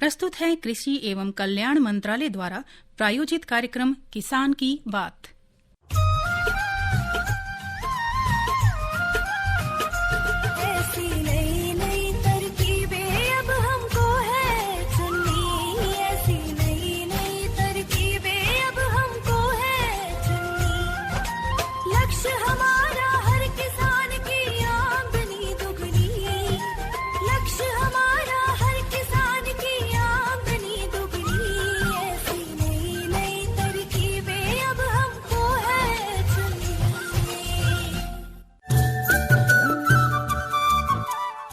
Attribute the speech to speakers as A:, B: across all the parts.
A: प्रस्तुत है कृषि एवं कल्याण मंत्रालय द्वारा प्रायोजित कार्यक्रम किसान की बात।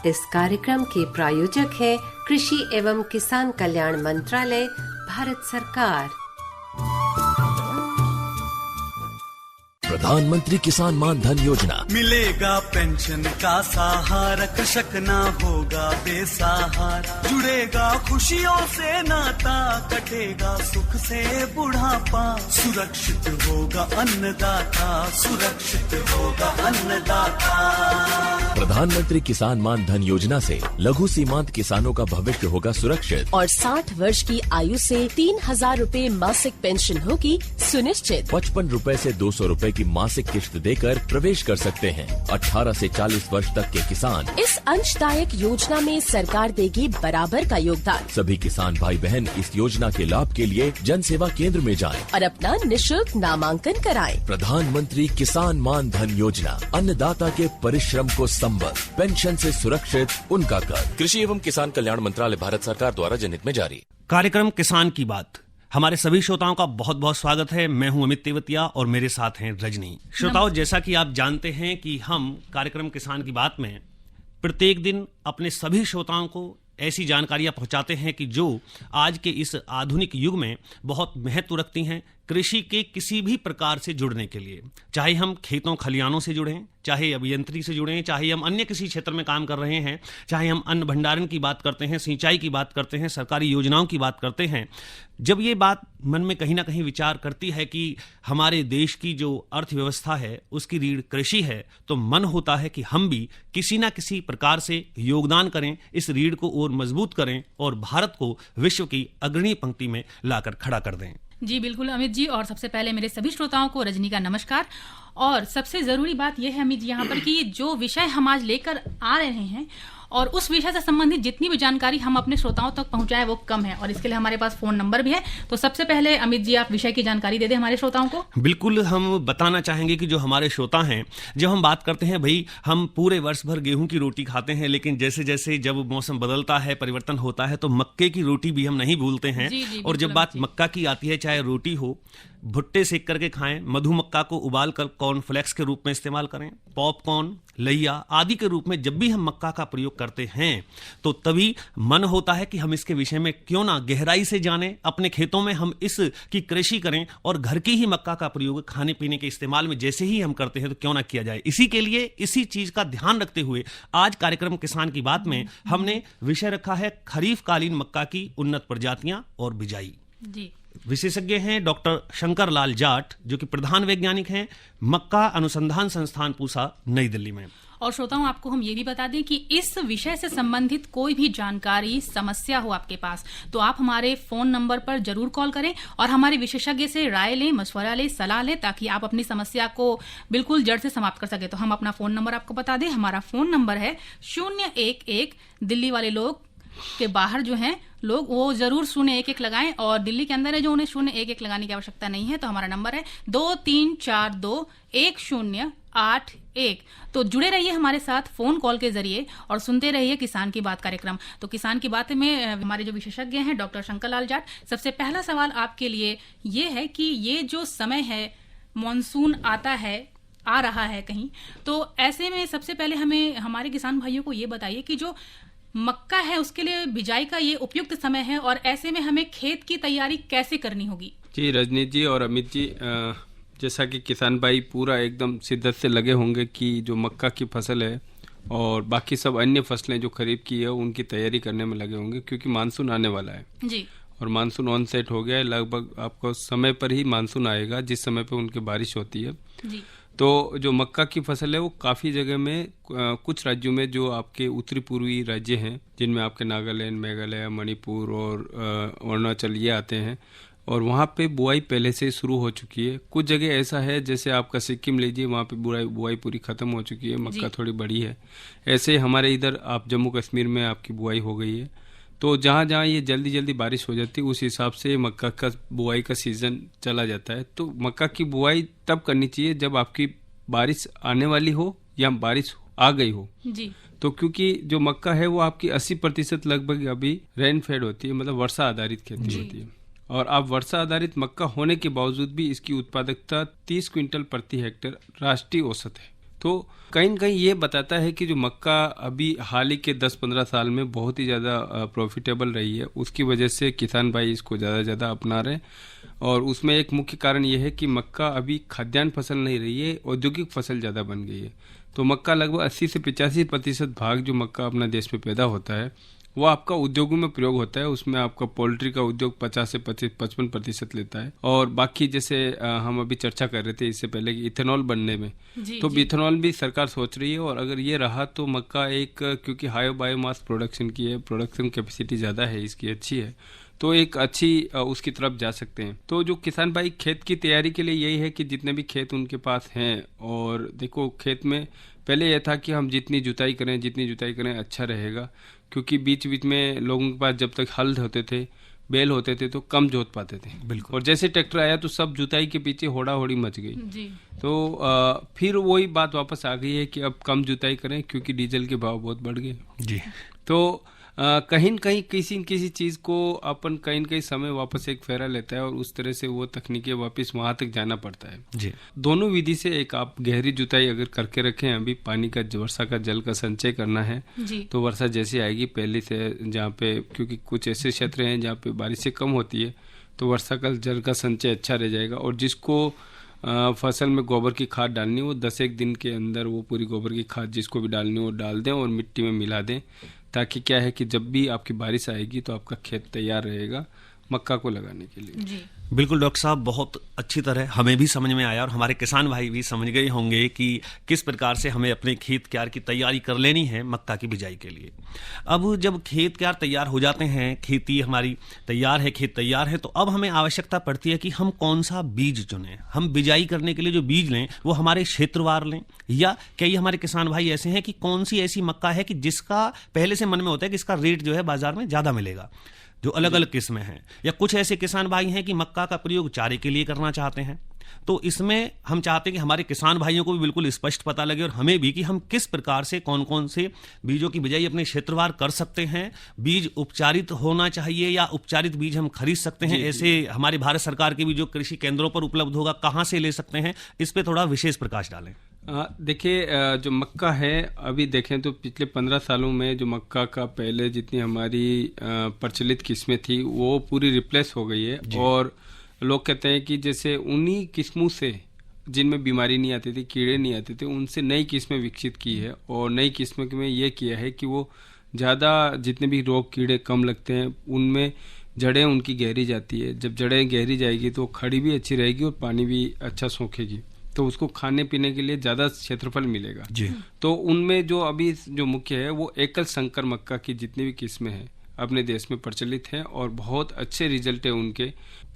B: इस कार्यक्रम के प्रायोजक है कृषि एवं किसान कल्याण मंत्रालय, भारत सरकार।
C: प्रधानमंत्री किसान मान धन योजना।
D: मिलेगा पेंशन का सहारा, कृषक ना होगा बेसहारा। जुड़ेगा खुशियों से नाता, कटेगा सुख से बुढ़ापा। सुरक्षित होगा अन्नदाता, सुरक्षित होगा अन्नदाता।
C: प्रधानमंत्री किसान मान धन योजना से लघु सीमांत किसानों का भविष्य होगा सुरक्षित
E: और 60 वर्ष की आयु से 3,000 रूपए मासिक पेंशन होगी सुनिश्चित।
C: 55 रूपए से 200 रूपए की मासिक किश्त देकर प्रवेश कर सकते हैं। 18 से 40 वर्ष तक के किसान
E: इस अंशदायक योजना में सरकार देगी बराबर का योगदान।
C: सभी किसान भाई बहन इस योजना के लाभ के लिए जन सेवा केंद्र में जाएं
E: और अपना निशुल्क नामांकन कराएं।
C: प्रधानमंत्री किसान मान धन योजना, अन्नदाता के परिश्रम को संबल, पेंशन से सुरक्षित उनका कर। कृषि एवं किसान कल्याण मंत्रालय, भारत सरकार द्वारा जनहित में जारी।
F: कार्यक्रम किसान की बात। हमारे सभी श्रोताओं का बहुत बहुत स्वागत है। मैं हूं अमित तेवतिया और मेरे साथ हैं रजनी। श्रोताओं, जैसा कि आप जानते हैं कि हम कार्यक्रम किसान की बात में प्रत्येक दिन अपने सभी श्रोताओं को ऐसी जानकारियां पहुंचाते हैं कि जो आज के इस आधुनिक युग में बहुत महत्व रखती हैं कृषि के किसी भी प्रकार से जुड़ने के लिए। चाहे हम खेतों खलियानों से जुड़ें, चाहे अभियंत्रिकी से जुड़ें, चाहे हम अन्य किसी क्षेत्र में काम कर रहे हैं, चाहे हम अन्न भंडारण की बात करते हैं, सिंचाई की बात करते हैं, सरकारी योजनाओं की बात करते हैं। जब ये बात मन में कहीं ना कहीं विचार करती है कि हमारे देश की जो अर्थव्यवस्था है उसकी रीढ़ कृषि है, तो मन होता है कि हम भी किसी ना किसी प्रकार से योगदान करें, इस रीढ़ को और मजबूत करें और भारत को विश्व की अग्रणी पंक्ति में लाकर खड़ा कर दें।
A: जी बिल्कुल अमित जी, और सबसे पहले मेरे सभी श्रोताओं को रजनी का नमस्कार। और सबसे जरूरी बात यह है अमित जी यहाँ पर कि जो विषय हम आज लेकर आ रहे हैं और उस विषय से संबंधित जितनी भी जानकारी हम अपने श्रोताओं तक पहुंचाएं वो कम है, और इसके लिए हमारे पास फोन नंबर भी है। तो सबसे पहले अमित जी आप विषय की जानकारी दे दें हमारे श्रोताओं को।
F: बिल्कुल, हम बताना चाहेंगे कि जो हमारे श्रोता हैं, जब हम बात करते हैं भाई हम पूरे वर्ष भर गेहूं की रोटी खाते हैं, लेकिन जैसे जैसे जब मौसम बदलता है, परिवर्तन होता है, तो मक्के की रोटी भी हम नहीं भूलते हैं। और जब बात मक्का की आती है, चाहे रोटी हो, भुट्टे सेक करके खाएं, मधुमक्का को उबाल कर कॉर्नफ्लेक्स के रूप में इस्तेमाल करें, पॉपकॉर्न, लैया आदि के रूप में जब भी हम मक्का का प्रयोग करते हैं तो तभी मन होता है कि हम इसके विषय में क्यों ना गहराई से जानें, अपने खेतों में हम इसकी कृषि करें और घर की ही मक्का का प्रयोग खाने पीने के इस्तेमाल में जैसे ही हम करते हैं तो क्यों ना किया जाए। इसी के लिए इसी चीज का ध्यान रखते हुए आज कार्यक्रम किसान की बात में हमने विषय रखा है खरीफ कालीन मक्का की उन्नत प्रजातियां और बिजाई।
A: जी,
F: विशेषज्ञ हैं डॉक्टर शंकर लाल जाट, जो कि प्रधान वैज्ञानिक हैं मक्का अनुसंधान संस्थान पूसा, नई दिल्ली में।
A: और श्रोताओं आपको हम ये भी बता दें कि इस विषय से संबंधित कोई भी जानकारी, समस्या हो आपके पास तो आप हमारे फोन नंबर पर जरूर कॉल करें और हमारे विशेषज्ञ से राय लें, मशवरा लें, सलाह लें, ताकि आप अपनी समस्या को बिल्कुल जड़ से समाप्त कर सके। तो हम अपना फोन नंबर आपको बता दें। हमारा फोन नंबर है 011। दिल्ली वाले लोग के बाहर जो हैं लोग वो जरूर 011 लगाएं, और दिल्ली के अंदर है जो उन्हें 011 लगाने की आवश्यकता नहीं है। तो हमारा नंबर है 23421081। तो जुड़े रहिए हमारे साथ फोन कॉल के जरिए और सुनते रहिए किसान की बात कार्यक्रम। तो किसान की बात में हमारे जो विशेषज्ञ हैं डॉक्टर शंकर लाल जाट, सबसे पहला सवाल आपके लिए ये है कि ये जो समय है, मानसून आता है, आ रहा है कहीं, तो ऐसे में सबसे पहले हमें हमारे किसान भाइयों को ये बताइए कि जो मक्का है उसके लिए बिजाई का ये उपयुक्त समय है और ऐसे में हमें खेत की तैयारी कैसे करनी होगी।
G: जी रजनी जी और अमित जी, जैसा कि किसान भाई पूरा एकदम शिद्दत से लगे होंगे कि जो मक्का की फसल है और बाकी सब अन्य फसलें जो खरीफ की है उनकी तैयारी करने में लगे होंगे, क्योंकि मानसून आने वाला है
A: जी।
G: और मानसून ऑन सेट हो गया है। लगभग आपको समय पर ही मानसून आएगा जिस समय पे उनकी बारिश होती है
A: जी।
G: तो जो मक्का की फसल है वो काफ़ी जगह में कुछ राज्यों में जो आपके उत्तरी पूर्वी राज्य हैं जिनमें आपके नागालैंड, मेघालय, मणिपुर और अरुणाचल ये आते हैं, और वहाँ पे बुआई पहले से शुरू हो चुकी है। कुछ जगह ऐसा है जैसे आपका सिक्किम लीजिए, वहाँ पे बुआई पूरी खत्म हो चुकी है, मक्का थोड़ी बड़ी है। ऐसे हमारे इधर आप जम्मू कश्मीर में आपकी बुआई हो गई है। तो जहाँ जहाँ ये जल्दी जल्दी बारिश हो जाती है उस हिसाब से मक्का का बुआई का सीज़न चला जाता है। तो मक्का की बुआई तब करनी चाहिए जब आपकी बारिश आने वाली हो या बारिश आ गई हो
A: जी।
G: तो क्योंकि जो मक्का है वो आपकी 80% लगभग अभी रेनफेड होती है, मतलब वर्षा आधारित खेती होती है। और आप वर्षा आधारित मक्का होने के बावजूद भी इसकी उत्पादकता 30 क्विंटल प्रति हेक्टेयर राष्ट्रीय औसत है। तो कहीं न कहीं ये बताता है कि जो मक्का अभी हाल ही के 10-15 साल में बहुत ही ज़्यादा प्रॉफिटेबल रही है, उसकी वजह से किसान भाई इसको ज़्यादा अपना रहे हैं। और उसमें एक मुख्य कारण ये है कि मक्का अभी खाद्यान्न फसल नहीं रही है, औद्योगिक फसल ज़्यादा बन गई है। तो मक्का लगभग 80 से 85% भाग जो मक्का अपना देश में पैदा होता है वो आपका उद्योगों में प्रयोग होता है। उसमें आपका पोल्ट्री का उद्योग 50 से 55% लेता है, और बाकी जैसे हम अभी चर्चा कर रहे थे इससे पहले कि इथेनॉल बनने में, तो इथेनॉल भी सरकार सोच रही है। और अगर ये रहा तो मक्का एक, क्योंकि हाई बायोमास प्रोडक्शन की है, प्रोडक्शन कैपेसिटी ज़्यादा है इसकी, अच्छी है, तो एक अच्छी उसकी तरफ जा सकते हैं। तो जो किसान भाई खेत की तैयारी के लिए यही है कि जितने भी खेत उनके पास हैं, और देखो खेत में पहले यह था कि हम जितनी जुताई करें अच्छा रहेगा, क्योंकि बीच बीच में लोगों के पास जब तक हल होते थे, बैल होते थे, तो कम जोत पाते थे।
F: बिल्कुल।
G: और जैसे ट्रैक्टर आया तो सब जुताई के पीछे होड़ा होड़ी मच गई
A: जी।
G: तो फिर वही बात वापस आ गई है कि अब कम जुताई करें क्योंकि डीजल के भाव बहुत बढ़ गए
F: जी।
G: तो कहीं न कहीं किसी न किसी चीज़ को अपन कहीं न कहीं समय वापस एक फेरा लेता है और उस तरह से वो तकनीकें वापस वहाँ तक जाना पड़ता है
F: जी।
G: दोनों विधि से एक आप गहरी जुताई अगर करके रखें, अभी पानी का वर्षा का जल का संचय करना है
A: जी।
G: तो वर्षा जैसे आएगी पहले से, जहाँ पे क्योंकि कुछ ऐसे क्षेत्र हैं जहाँ पे बारिश से कम होती है तो वर्षा का जल का संचय अच्छा रह जाएगा। और जिसको फसल में गोबर की खाद डालनी हो 10-1 दिन के अंदर वो पूरी गोबर की खाद जिसको भी डालनी हो डाल दें और मिट्टी में मिला दें, ताकि क्या है कि जब भी आपकी बारिश आएगी तो आपका खेत तैयार रहेगा मक्का को लगाने के लिए।
A: जी।
F: बिल्कुल डॉक्टर साहब, बहुत अच्छी तरह हमें भी समझ में आया और हमारे किसान भाई भी समझ गए होंगे कि किस प्रकार से हमें अपने खेत क्यार की तैयारी कर लेनी है मक्का की बिजाई के लिए। अब जब खेत क्यार तैयार हो जाते हैं, खेती हमारी तैयार है, खेत तैयार है, तो अब हमें आवश्यकता पड़ती है कि हम कौन सा बीज चुनें। हम बिजाई करने के लिए जो बीज लें वो हमारे क्षेत्रवार लें, या कई हमारे किसान भाई ऐसे हैं कि कौन सी ऐसी मक्का है कि जिसका पहले से मन में होता है कि इसका रेट जो है बाजार में ज़्यादा मिलेगा, जो अलग अलग किस्में हैं। या कुछ ऐसे किसान भाई हैं कि मक्का का प्रयोग चारे के लिए करना चाहते हैं। तो इसमें हम चाहते हैं कि हमारे किसान भाइयों को भी बिल्कुल स्पष्ट पता लगे और हमें भी कि हम किस प्रकार से कौन कौन से बीजों की बिजाई अपने क्षेत्रवार कर सकते हैं। बीज उपचारित होना चाहिए या उपचारित बीज हम खरीद सकते हैं, ऐसे हमारे भारत सरकार के भी जो कृषि केंद्रों पर उपलब्ध होगा, कहाँ से ले सकते हैं, इस पर थोड़ा विशेष प्रकाश डालें।
G: देखिए, जो मक्का है अभी देखें तो पिछले 15 सालों में जो मक्का का पहले जितनी हमारी प्रचलित किस्में थी वो पूरी रिप्लेस हो गई है। और लोग कहते हैं कि जैसे उन्हीं किस्मों से जिनमें बीमारी नहीं आती थी, कीड़े नहीं आते थे, उनसे नई किस्में विकसित की है। और नई किस्मों में ये किया है कि वो ज़्यादा जितने भी रोग कीड़े कम लगते हैं, उनमें जड़ें उनकी गहरी जाती है। जब जड़ें गहरी जाएगी तो खड़ी भी अच्छी रहेगी और पानी भी अच्छा सोखेगी, तो उसको खाने पीने के लिए ज़्यादा क्षेत्रफल मिलेगा
F: जी।
G: तो उनमें जो अभी जो मुख्य है वो एकल संकर मक्का की जितनी भी किस्में हैं अपने देश में प्रचलित हैं और बहुत अच्छे रिजल्ट है उनके।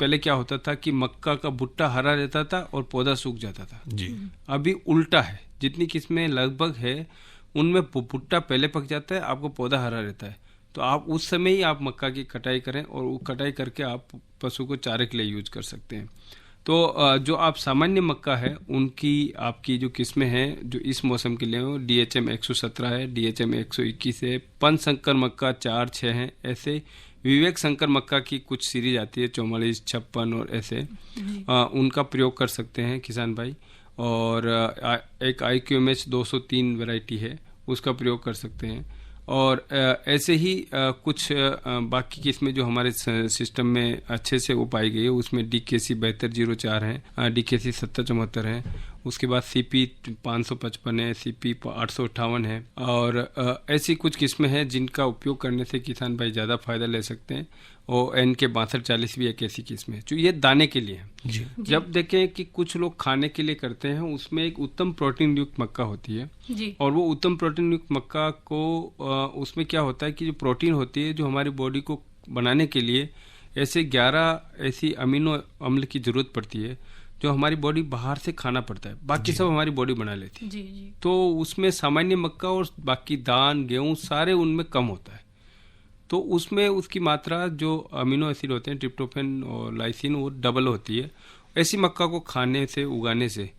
G: पहले क्या होता था कि मक्का का भुट्टा हरा रहता था और पौधा सूख जाता था
F: जी।
G: अभी उल्टा है, जितनी किस्में लगभग है उनमें भुट्टा पहले पक जाता है, आपको पौधा हरा रहता है। तो आप उस समय ही आप मक्का की कटाई करें और वो कटाई करके आप पशु को चारे के लिए यूज कर सकते हैं। तो जो आप सामान्य मक्का है उनकी आपकी जो किस्में हैं जो इस मौसम के लिए हो, DHM 117 है, DHM 121 है, पंच संकर मक्का 4-6 हैं, ऐसे विवेक संकर मक्का की कुछ सीरीज आती है 44, 56 और ऐसे उनका प्रयोग कर सकते हैं किसान भाई। और एक IQMH 203 वैरायटी है, उसका प्रयोग कर सकते हैं। और ऐसे ही कुछ बाकी किस्में जो हमारे सिस्टम में अच्छे से उपाई गई है, उसमें DKC 7204 है, DKC 7074 है, उसके बाद CP 555 है, CP 858 है। और ऐसी कुछ किस्में हैं जिनका उपयोग करने से किसान भाई ज़्यादा फायदा ले सकते हैं। और NK 6240 भी एक ऐसी किस्म है जो ये दाने के लिए है।
F: जी।
G: जब देखें कि कुछ लोग खाने के लिए करते हैं, उसमें एक उत्तम प्रोटीन युक्त मक्का होती है
A: जी।
G: और वो उत्तम प्रोटीन युक्त मक्का को उसमें क्या होता है कि जो प्रोटीन होती है जो हमारी बॉडी को बनाने के लिए ऐसे 11 ऐसी अमीनो अम्ल की जरूरत पड़ती है जो हमारी बॉडी बाहर से खाना पड़ता है, बाकी सब हमारी बॉडी बना लेती है।
A: जी जी।
G: तो उसमें सामान्य मक्का और बाकी दान गेहूं सारे उनमें कम होता है, तो उसमें उसकी मात्रा जो अमीनो एसिड होते हैं ट्रिप्टोफैन और लाइसिन वो डबल होती है। ऐसी मक्का को खाने से उगाने से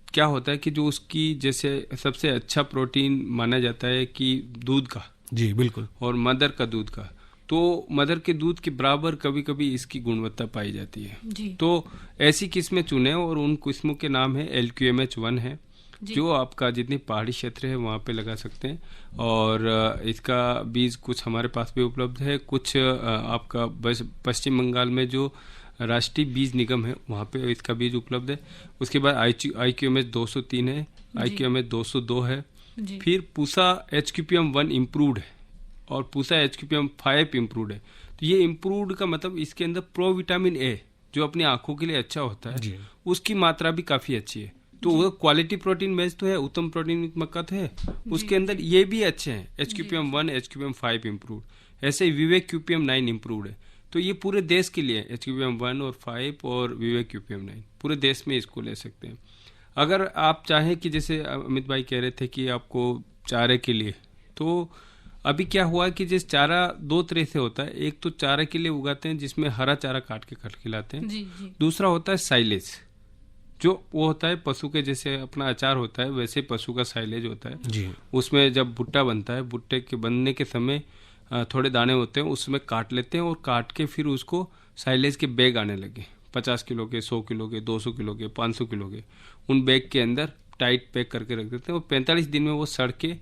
G: क्या होता है कि जो उसकी जैसे सबसे अच्छा प्रोटीन माना जाता है कि दूध का,
F: जी बिल्कुल,
G: और मदर का दूध का, तो मदर के दूध के बराबर कभी कभी इसकी गुणवत्ता पाई जाती है।
A: जी।
G: तो ऐसी किस्में चुने और उन किस्मों के नाम है LQMH1 है जो आपका जितनी पहाड़ी क्षेत्र है वहाँ पे लगा सकते हैं, और इसका बीज कुछ हमारे पास भी उपलब्ध है, कुछ आपका पश्चिम बंगाल में जो राष्ट्रीय बीज निगम है वहाँ पे इसका बीज उपलब्ध है। उसके बाद IQMH 203 है, IQMH 202 है, फिर पूसा HQPM1 इम्प्रूव्ड है और पूसा HQPM5 इम्प्रूव्ड है। तो ये इम्प्रूव्ड का मतलब इसके अंदर प्रो विटामिन A जो अपनी आंखों के लिए अच्छा होता है उसकी मात्रा भी काफ़ी अच्छी है। तो वो क्वालिटी प्रोटीन बेस्ड तो है, उत्तम प्रोटीन मक्का तो है, उसके अंदर ये भी अच्छे हैं, HQPM1 HQPM5 इम्प्रूव्ड, ऐसे विवेक QPM9 इम्प्रूव्ड है। तो ये पूरे देश के लिए HQPM1 और 5 और विवेक QPM9 पूरे देश में इसको ले सकते हैं। अगर आप चाहें कि जैसे अमित भाई कह रहे थे कि आपको चारे के लिए, तो अभी क्या हुआ कि जिस चारा दो तरह से होता है, एक तो चारा के लिए उगाते हैं जिसमें हरा चारा काट के खिलाते हैं,
A: जी जी।
G: दूसरा होता है साइलेज, जो वो होता है पशु के जैसे अपना अचार होता है वैसे पशु का साइलेज होता है
F: जी।
G: उसमें जब भुट्टा बनता है, भुट्टे के बनने के समय थोड़े दाने होते हैं उसमें काट लेते हैं और काट के फिर उसको साइलेज के बैग आने लगे, 50 किलो के, 100 किलो के, 200 किलो के, 500 किलो के, उन बैग के अंदर टाइट पैक करके रख देते हैं और 45 दिन में वो सड़ के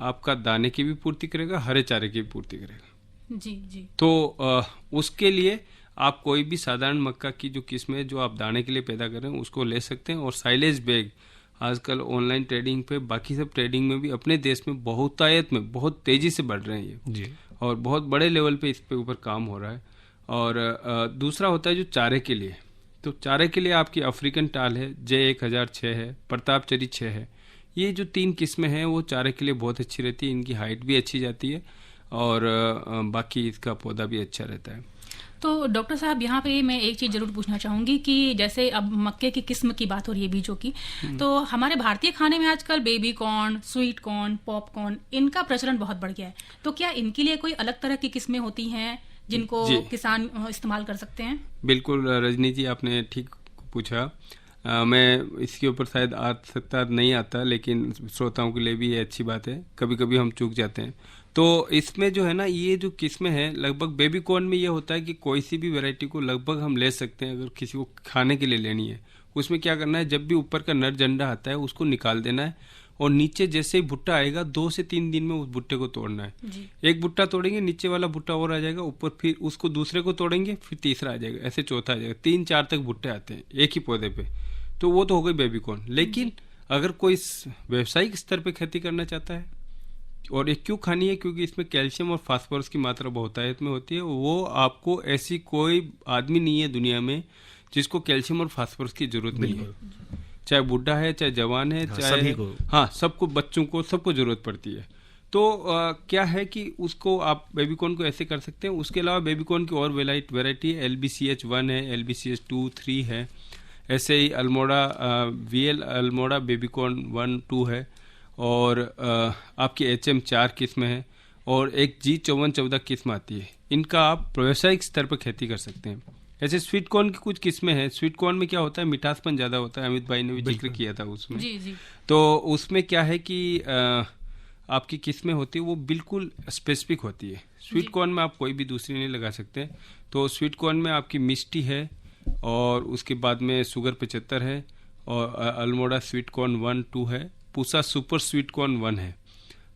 G: आपका दाने की भी पूर्ति करेगा, हरे चारे की भी पूर्ति करेगा।
A: जी जी।
G: तो उसके लिए आप कोई भी साधारण मक्का की जो किस्म है जो आप दाने के लिए पैदा करें उसको ले सकते हैं। और साइलेज बैग आजकल ऑनलाइन ट्रेडिंग पे, बाकी सब ट्रेडिंग में भी अपने देश में बहुतायत में बहुत तेजी से बढ़ रहे हैं ये
F: जी,
G: और बहुत बड़े लेवल पे इस पे ऊपर काम हो रहा है। और दूसरा होता है जो चारे के लिए, तो चारे के लिए आपकी अफ्रीकन टाल है, J1006 है, प्रतापचरी 6 है, ये जो 3 किस्में हैं वो चारे के लिए बहुत अच्छी रहती है, इनकी हाइट भी अच्छी जाती है और बाकी इसका पौधा भी अच्छा रहता है।
A: तो डॉक्टर साहब यहाँ पे मैं एक चीज़ जरूर पूछना चाहूँगी कि जैसे अब मक्के की किस्म की बात हो रही है, बीजों की, तो हमारे भारतीय खाने में आजकल baby corn, sweet corn, popcorn, इनका प्रचलन बहुत बढ़ गया है। तो क्या इनके लिए कोई अलग तरह की किस्में होती हैं जिनको किसान इस्तेमाल कर सकते हैं?
G: बिल्कुल रजनी जी, आपने ठीक पूछा। मैं इसके ऊपर शायद आ सकता नहीं आता, लेकिन श्रोताओं के लिए भी ये अच्छी बात है, कभी कभी हम चूक जाते हैं। तो इसमें जो है ना, ये जो किस्में हैं लगभग बेबी कॉर्न में ये होता है कि कोई सी भी वैरायटी को लगभग हम ले सकते हैं अगर किसी को खाने के लिए लेनी है। उसमें क्या करना है, जब भी ऊपर का नर जंडा आता है उसको निकाल देना है और नीचे जैसे ही भुट्टा आएगा 2 से 3 दिन में उस भुट्टे को तोड़ना है। एक भुट्टा तोड़ेंगे, नीचे वाला भुट्टा और आ जाएगा ऊपर, फिर उसको दूसरे को तोड़ेंगे, फिर तीसरा आ जाएगा, ऐसे चौथा आ जाएगा, 3-4 तक भुट्टे आते हैं एक ही पौधे पे। तो वो तो हो गई बेबी कॉर्न। लेकिन अगर कोई व्यावसायिक स्तर पे खेती करना चाहता है, और ये क्यों खानी है, क्योंकि इसमें कैल्शियम और फास्फोरस की मात्रा बहुतायत में होती है। वो आपको ऐसी कोई आदमी नहीं है दुनिया में जिसको कैल्शियम और फास्फोरस की जरूरत नहीं है, चाहे बूढ़ा है, चाहे जवान है, चाहे
F: सभी को,
G: सबको, बच्चों को, सबको जरूरत पड़ती है। तो क्या है कि उसको आप बेबी कॉर्न को ऐसे कर सकते हैं। उसके अलावा बेबी कॉर्न की और वैरायटी है, LBCH1 है, LBCH2, 3 है, ऐसे ही Almora VL Almora baby corn 1, 2 है, और आपकी HM4 किस्म है, और एक G5414 किस्म आती है। इनका आप व्यावसायिक स्तर पर खेती कर सकते हैं। ऐसे स्वीट कॉर्न की कुछ किस्में हैं। स्वीट कॉर्न में क्या होता है, मिठासपन ज़्यादा होता है, अमित भाई ने भी जिक्र किया था उसमें।
A: जी।
G: तो उसमें क्या है कि आपकी किस्में होती है वो बिल्कुल स्पेसिफिक होती है। स्वीट कॉर्न में आप कोई भी दूसरी नहीं लगा सकते। तो स्वीट कॉर्न में आपकी मिष्टी है, और उसके बाद में शुगर 75 है, और अल्मोड़ा स्वीट कॉर्न 1, 2 है, पूसा सुपर स्वीट कॉर्न 1 है।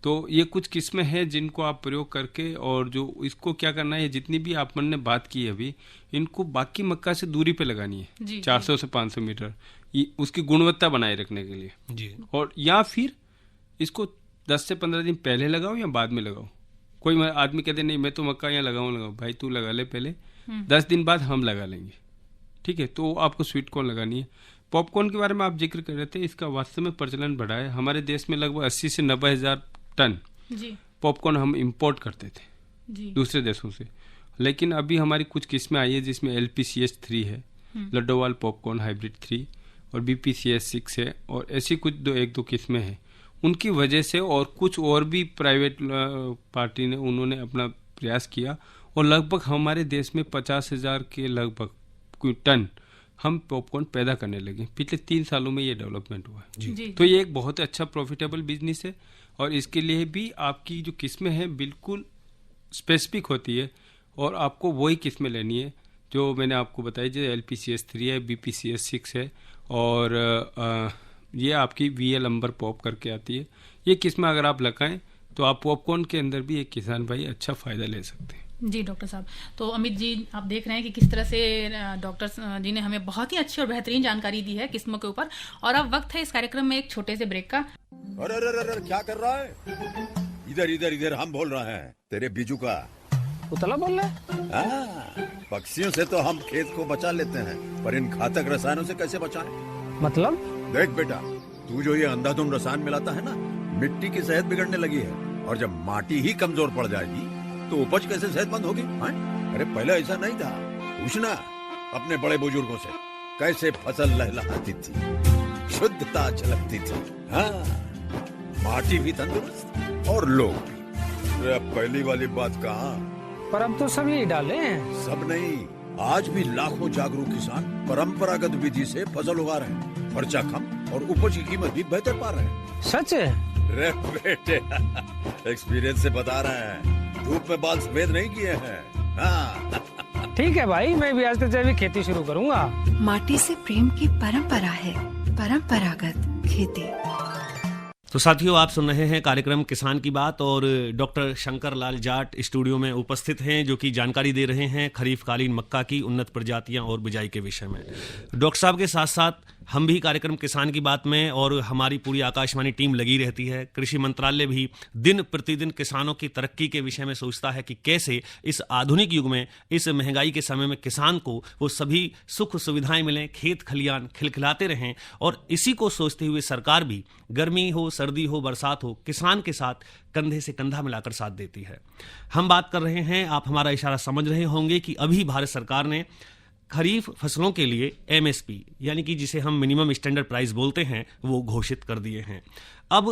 G: तो ये कुछ किस्में हैं जिनको आप प्रयोग करके, और जो इसको क्या करना है, जितनी भी आप मन ने बात की है अभी, इनको बाकी मक्का से दूरी पे लगानी है, 400 से 500 मीटर, उसकी गुणवत्ता बनाए रखने के लिए
F: जी।
G: और या फिर इसको 10 से 15 दिन पहले लगाओ या बाद में लगाओ। कोई आदमी कहते नहीं मैं तो मक्का यहाँ लगाऊँ, भाई तू लगा ले पहले, 10 दिन बाद हम लगा लेंगे, ठीक है। तो आपको स्वीट कॉर्न लगानी है। पॉपकॉर्न के बारे में आप जिक्र कर रहे थे, इसका वास्तव में प्रचलन बढ़ा है। हमारे देश में लगभग 80 से 90 हज़ार टन
A: जी
G: पॉपकॉर्न हम इंपोर्ट करते थे
A: जी
G: दूसरे देशों से, लेकिन अभी हमारी कुछ किस्में आई है जिसमें LPCH3 है, लड्डोवाल पॉपकॉर्न हाइब्रिड 3, और BPCH6 है, और ऐसी कुछ एक दो किस्में हैं। उनकी वजह से और कुछ और भी प्राइवेट पार्टी ने उन्होंने अपना प्रयास किया, और लगभग हमारे देश में 50,000 के लगभग कोई टन हम पॉपकॉर्न पैदा करने लगे। पिछले 3 सालों में ये डेवलपमेंट हुआ है।
A: जी
G: तो ये एक बहुत अच्छा प्रॉफिटेबल बिजनेस है, और इसके लिए भी आपकी जो किस्में हैं बिल्कुल स्पेसिफिक होती है, और आपको वही किस्में लेनी है जो मैंने आपको बताई, जो LPCH3 है, BPCH6 है, और ये आपकी VL अंबर पॉप करके आती है। ये किस्में अगर आप लगाएं तो आप पॉपकॉर्न के अंदर भी एक किसान भाई अच्छा फ़ायदा ले सकते हैं।
A: जी डॉक्टर साहब, तो अमित जी आप देख रहे हैं कि किस तरह से डॉक्टर जी ने हमें बहुत ही अच्छी और बेहतरीन जानकारी दी है किस्मों के ऊपर। और अब वक्त है इस कार्यक्रम में एक छोटे से ब्रेक का।
H: अरे अरे अरे क्या कर रहा है? इधर इधर इधर हम बोल रहे हैं तेरे बीजू का।
I: उतला बोल रहा है?
H: हाँ, पक्षियों से तो हम खेत को बचा लेते हैं, पर इन घातक रसायनों से कैसे बचाएं?
I: मतलब?
H: देख बेटा, तू जो ये अंधाधुंध रसायन मिलाता है ना, मिट्टी की सेहत बिगड़ने लगी है, और जब माटी ही कमजोर पड़ जाएगी तो उपज कैसे सेहतमंद होगी? अरे पहले ऐसा नहीं था। पूछना अपने बड़े बुजुर्गों से, कैसे फसल लहलहाती थी, शुद्धता झलकती थी। हाँ, माटी भी तंदुरुस्त और लोग भी। अब पहली वाली बात कहाँ?
I: पर अब तो सब यही डाले हैं।
H: सब नहीं, आज भी लाखों जागरूक किसान परंपरागत विधि से फसल उगा रहे हैं, खर्चा कम और उपज की कीमत भी बेहतर पा रहे हैं।
I: सच है?
H: रे बेटे, एक्सपीरियंस से बता रहे हैं, धूप में बाल सफेद नहीं किए हैं। हाँ।
I: ठीक है भाई, मैं भी आज से जैविक खेती शुरू करूंगा।
J: माटी से प्रेम की परंपरा है, परंपरागत खेती।
F: तो साथियों, आप सुन रहे हैं कार्यक्रम किसान की बात, और डॉक्टर शंकर लाल जाट स्टूडियो में उपस्थित हैं, जो कि जानकारी दे रहे हैं खरीफ कालीन मक्का की उन्नत प्रजातियां और बिजाई के विषय में। डॉक्टर साहब के साथ साथ हम भी कार्यक्रम किसान की बात में, और हमारी पूरी आकाशवाणी टीम लगी रहती है। कृषि मंत्रालय भी दिन प्रतिदिन किसानों की तरक्की के विषय में सोचता है कि कैसे इस आधुनिक युग में, इस महंगाई के समय में किसान को वो सभी सुख सुविधाएं मिलें, खेत खलियान खिलखिलाते रहें। और इसी को सोचते हुए सरकार भी गर्मी हो, सर्दी हो, बरसात हो, किसान के साथ कंधे से कंधा मिलाकर साथ देती है। हम बात कर रहे हैं, आप हमारा इशारा समझ रहे होंगे, कि अभी भारत सरकार ने खरीफ फसलों के लिए MSP यानी कि जिसे हम मिनिमम स्टैंडर्ड प्राइस बोलते हैं, वो घोषित कर दिए हैं। अब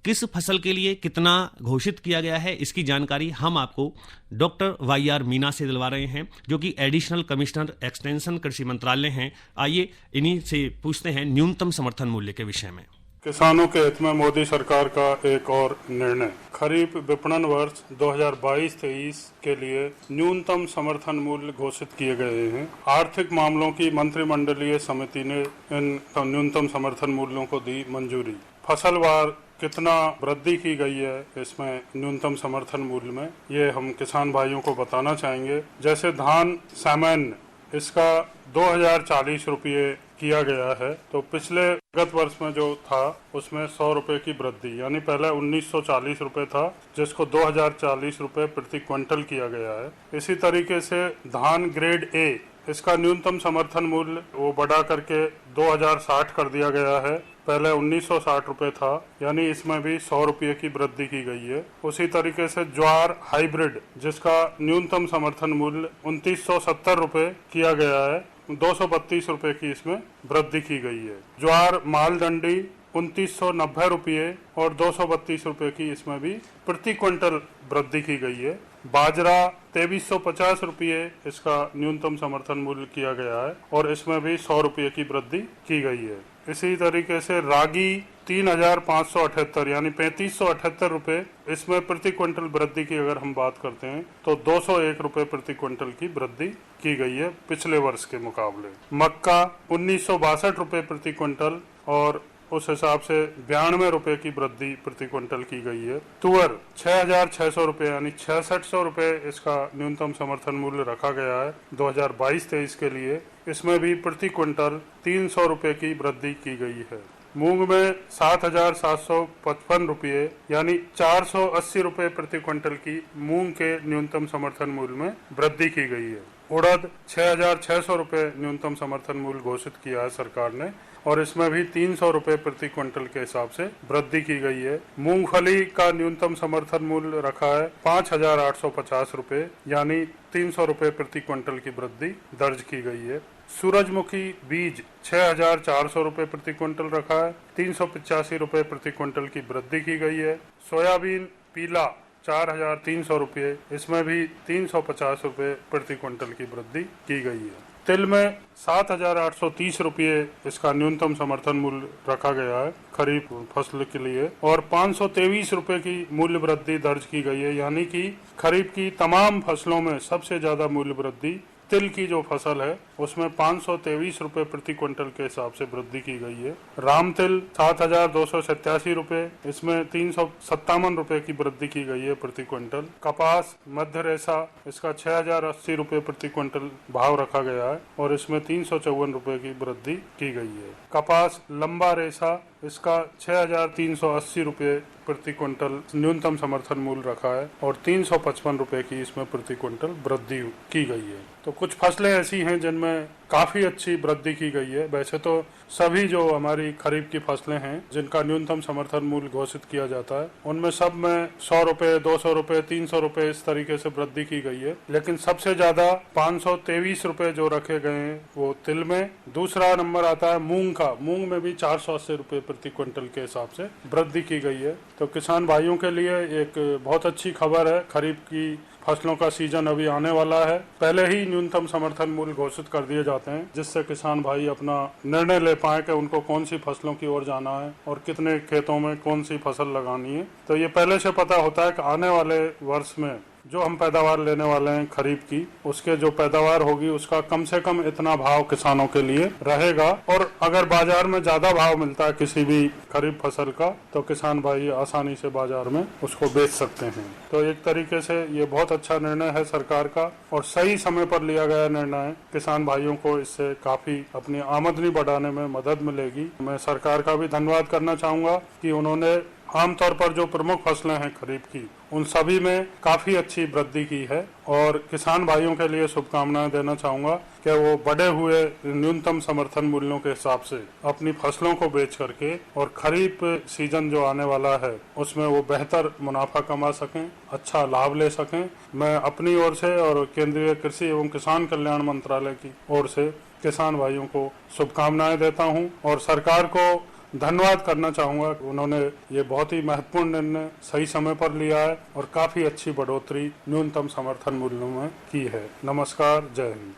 F: किस फसल के लिए कितना घोषित किया गया है, इसकी जानकारी हम आपको डॉक्टर YR मीना से दिलवा रहे हैं, जो कि एडिशनल कमिश्नर एक्सटेंशन कृषि मंत्रालय हैं। आइए इन्हीं से पूछते हैं न्यूनतम समर्थन मूल्य के विषय में।
K: किसानों के हित में मोदी सरकार का एक और निर्णय। खरीफ विपणन वर्ष 2022-23 के लिए न्यूनतम समर्थन मूल्य घोषित किए गए हैं। आर्थिक मामलों की मंत्रिमंडलीय समिति ने इन न्यूनतम समर्थन मूल्यों को दी मंजूरी। फसलवार कितना वृद्धि की गई है इसमें न्यूनतम समर्थन मूल्य में, ये हम किसान भाइयों को बताना चाहेंगे। जैसे धान सामान्य, इसका 2040 रुपये किया गया है, तो पिछले गत वर्ष में जो था उसमें 100 रुपए की वृद्धि, यानी पहले 1940 रुपए था, जिसको 2040 रुपए प्रति क्विंटल किया गया है। इसी तरीके से धान ग्रेड A, इसका न्यूनतम समर्थन मूल्य वो बढ़ा करके 2060 कर दिया गया है, पहले 1960 रुपए था, यानी इसमें भी 100 रुपये की वृद्धि की गई है। उसी तरीके से ज्वार हाइब्रिड, जिसका न्यूनतम समर्थन मूल्य 2970 रुपए किया गया है, 232 रुपए की इसमें वृद्धि की गई है। ज्वार मालदंडी 2990 रुपये और 232 रुपए की इसमें भी प्रति क्विंटल वृद्धि की गई है। बाजरा 2350 रुपये इसका न्यूनतम समर्थन मूल्य किया गया है, और इसमें भी 100 रुपये की वृद्धि की गई है। इसी तरीके से रागी 3578 यानी 3578 रुपये, इसमें प्रति क्विंटल वृद्धि की अगर हम बात करते हैं तो 201 रुपये प्रति क्विंटल की वृद्धि की गई है पिछले वर्ष के मुकाबले। मक्का 1962 रुपये प्रति क्विंटल, और उस हिसाब से 92 रुपये की वृद्धि प्रति क्विंटल की गई है। तुअर 6600 रुपये यानी 6600 रुपये इसका न्यूनतम समर्थन मूल्य रखा गया है 2022-23 के लिए, इसमें भी प्रति क्विंटल 300 रुपये की वृद्धि की गई है। मूंग में 7755 रुपये यानी 480 रुपये प्रति क्विंटल की मूंग के न्यूनतम समर्थन मूल्य में वृद्धि की गई है। उड़द 6,600 रुपये न्यूनतम समर्थन मूल्य घोषित किया है सरकार ने, और इसमें भी 300 रुपये प्रति क्विंटल के हिसाब से वृद्धि की गई है। मूंगफली का न्यूनतम समर्थन मूल्य रखा है 5,850 रुपये, यानी 300 रुपये प्रति क्विंटल की वृद्धि दर्ज की गई है। सूरजमुखी बीज 6,400 रुपये प्रति क्विंटल रखा है, 385 रुपये प्रति क्विंटल की वृद्धि की गई है। सोयाबीन पीला 4,300 रुपये, इसमें भी 350 रुपये प्रति क्विंटल की वृद्धि की गई है। तिल में 7,830 रुपये इसका न्यूनतम समर्थन मूल्य रखा गया है खरीफ फसल के लिए, और 523 रुपये की मूल्य वृद्धि दर्ज की गई है, यानी कि खरीफ की तमाम फसलों में सबसे ज्यादा मूल्य वृद्धि तिल की जो फसल है उसमें 523 रुपये प्रति क्विंटल के हिसाब से वृद्धि की गई है। राम तिल 7,287 रुपये, इसमें 357 रुपये की वृद्धि की गई है प्रति क्विंटल। कपास मध्य रेशा, इसका 6,080 रुपये प्रति क्विंटल भाव रखा गया है, और इसमें 354 रुपये की वृद्धि की गई है। कपास लंबा रेशा, इसका 6,380 रुपये प्रति क्विंटल न्यूनतम समर्थन मूल्य रखा है, और 355 रुपये की इसमें प्रति क्विंटल वृद्धि की गई है। तो कुछ फसलें ऐसी हैं जिनमें काफी अच्छी वृद्धि की गई है। वैसे तो सभी जो हमारी खरीफ की फसलें हैं जिनका न्यूनतम समर्थन मूल्य घोषित किया जाता है, उनमें सब में 100 रुपये, 200 रुपये, 300 रुपये इस तरीके से वृद्धि की गई है, लेकिन सबसे ज्यादा 523 रुपये जो रखे गए हैं वो तिल में। दूसरा नंबर आता है मूंग का। मूंग में भी 480 रुपये प्रति क्विंटल के हिसाब से वृद्धि की गई है। तो किसान भाइयों के लिए एक बहुत अच्छी खबर है। खरीफ की फसलों का सीजन अभी आने वाला है। पहले ही न्यूनतम समर्थन मूल्य घोषित कर दिए जाते हैं, जिससे किसान भाई अपना निर्णय ले पाए कि उनको कौन सी फसलों की ओर जाना है और कितने खेतों में कौन सी फसल लगानी है। तो ये पहले से पता होता है कि आने वाले वर्ष में जो हम पैदावार लेने वाले हैं खरीफ की, उसके जो पैदावार होगी उसका कम से कम इतना भाव किसानों के लिए रहेगा। और अगर बाजार में ज्यादा भाव मिलता है किसी भी खरीफ फसल का, तो किसान भाई आसानी से बाजार में उसको बेच सकते हैं। तो एक तरीके से ये बहुत अच्छा निर्णय है सरकार का, और सही समय पर लिया गया निर्णय है। किसान भाइयों को इससे काफी अपनी आमदनी बढ़ाने में मदद मिलेगी। मैं सरकार का भी धन्यवाद करना चाहूंगा कि उन्होंने आमतौर पर जो प्रमुख फसलें हैं खरीफ की, उन सभी में काफी अच्छी वृद्धि की है। और किसान भाइयों के लिए शुभकामनाएं देना चाहूंगा कि वो बढ़े हुए न्यूनतम समर्थन मूल्यों के हिसाब से अपनी फसलों को बेच करके और खरीफ सीजन जो आने वाला है उसमें वो बेहतर मुनाफा कमा सकें, अच्छा लाभ ले सकें। मैं अपनी ओर से और केंद्रीय कृषि एवं किसान कल्याण मंत्रालय की ओर से किसान भाइयों को शुभकामनाएं देता हूं, और सरकार को धन्यवाद करना चाहूंगा। उन्होंने ये बहुत ही महत्वपूर्ण निर्णय सही समय पर लिया है और काफी अच्छी बढ़ोतरी न्यूनतम समर्थन मूल्यों में की है। नमस्कार, जय हिंद।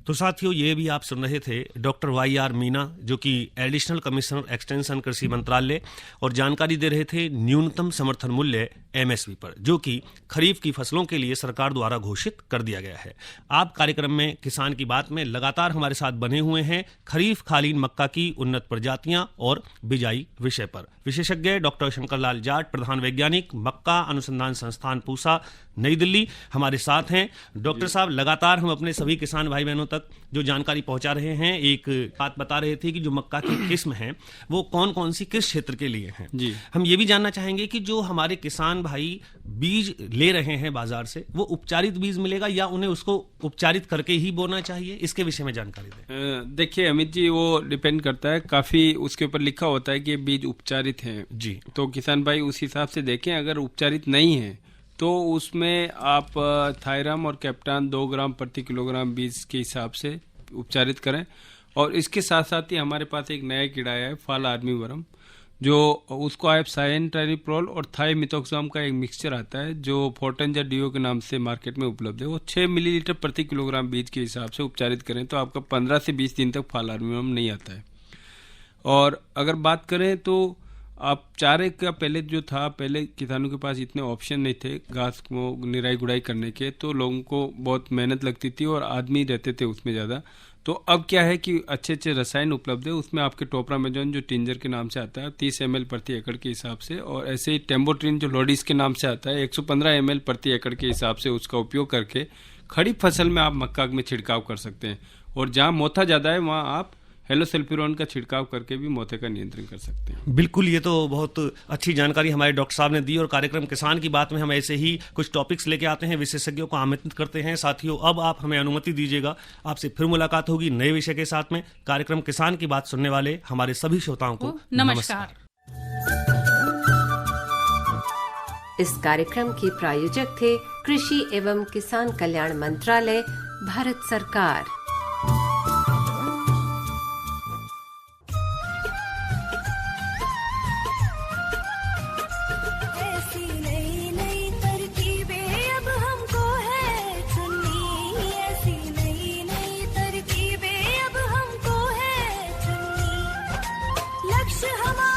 F: तो साथियों, ये भी आप सुन रहे थे डॉक्टर YR मीना, जो कि एडिशनल कमिश्नर एक्सटेंशन कृषि मंत्रालय, और जानकारी दे रहे थे न्यूनतम समर्थन मूल्य MSP पर, जो कि खरीफ की फसलों के लिए सरकार द्वारा घोषित कर दिया गया है। आप कार्यक्रम में किसान की बात में लगातार हमारे साथ बने हुए हैं खरीफ कालीन मक्का की उन्नत प्रजातियां और बिजाई विषय पर। विशेषज्ञ डॉक्टर शंकरलाल जाट, प्रधान वैज्ञानिक, मक्का अनुसंधान संस्थान पूसा, नई दिल्ली, हमारे साथ हैं। डॉक्टर साहब, लगातार हम अपने सभी किसान भाई बहनों तक जो जानकारी पहुंचा रहे हैं, एक बात बता रहे थे कि जो मक्का की किस्म है वो कौन कौन सी किस क्षेत्र के लिए हैं।
G: जी,
F: हम ये भी जानना चाहेंगे कि जो हमारे किसान भाई बीज ले रहे हैं बाजार से, वो उपचारित बीज मिलेगा या उन्हें उसको उपचारित करके ही बोना चाहिए, इसके विषय में जानकारी दें।
G: देखिए अमित जी, वो डिपेंड करता है, काफी उसके ऊपर लिखा होता है कि बीज उपचारित हैं
F: जी,
G: तो किसान भाई उस हिसाब से देखें। अगर उपचारित नहीं है तो उसमें आप थायराम और कैप्टान 2 ग्राम प्रति किलोग्राम बीज के हिसाब से उपचारित करें। और इसके साथ साथ ही हमारे पास एक नया कीड़ा है फॉल आर्मी वर्म, जो उसको आप साइएंट्रानिप्रोल और थाइमिथोक्साम का एक मिक्सचर आता है जो फोर्टेंजा डीओ के नाम से मार्केट में उपलब्ध है। वो 6 मिलीलीटर प्रति किलोग्राम बीज के हिसाब से उपचारित करें तो आपका 15 से 20 दिन तक फॉल आर्मी वर्म नहीं आता है। और अगर बात करें तो आप चारे का पहले जो था, पहले किसानों के पास इतने ऑप्शन नहीं थे घास को निराई गुड़ाई करने के, तो लोगों को बहुत मेहनत लगती थी और आदमी रहते थे उसमें ज़्यादा। तो अब क्या है कि अच्छे अच्छे रसायन उपलब्ध है। उसमें आपके टोपरामेजोन जो टिंजर के नाम से आता है 30 ml प्रति एकड़ के हिसाब से, और ऐसे ही टेम्बोट्रिन जो लोडिस के नाम से आता है 115 ml प्रति एकड़ के हिसाब से उसका उपयोग करके खड़ी फसल में आप मक्का में छिड़काव कर सकते हैं। और जहाँ मोथा ज़्यादा है वहाँ आप हेलोसल्फ्यूरॉन का छिड़काव करके भी मोथे का नियंत्रण कर सकते हैं।
F: बिल्कुल, ये तो बहुत अच्छी जानकारी हमारे डॉक्टर साहब ने दी और कार्यक्रम किसान की बात में हम ऐसे ही कुछ टॉपिक्स लेके आते हैं, विशेषज्ञों को आमंत्रित करते हैं। साथियों, अब आप हमें अनुमति दीजिएगा, आपसे फिर मुलाकात होगी नए विषय के साथ में। कार्यक्रम किसान की बात सुनने वाले हमारे सभी श्रोताओं को
A: नमस्कार।
B: इस कार्यक्रम के प्रायोजक थे कृषि एवं किसान कल्याण मंत्रालय, भारत सरकार।
L: ऐसी नई नई तरकीबें अब हमको है चुननी, ऐसी नई नई तरकीबें अब हमको है चुननी। लक्ष्य हमारा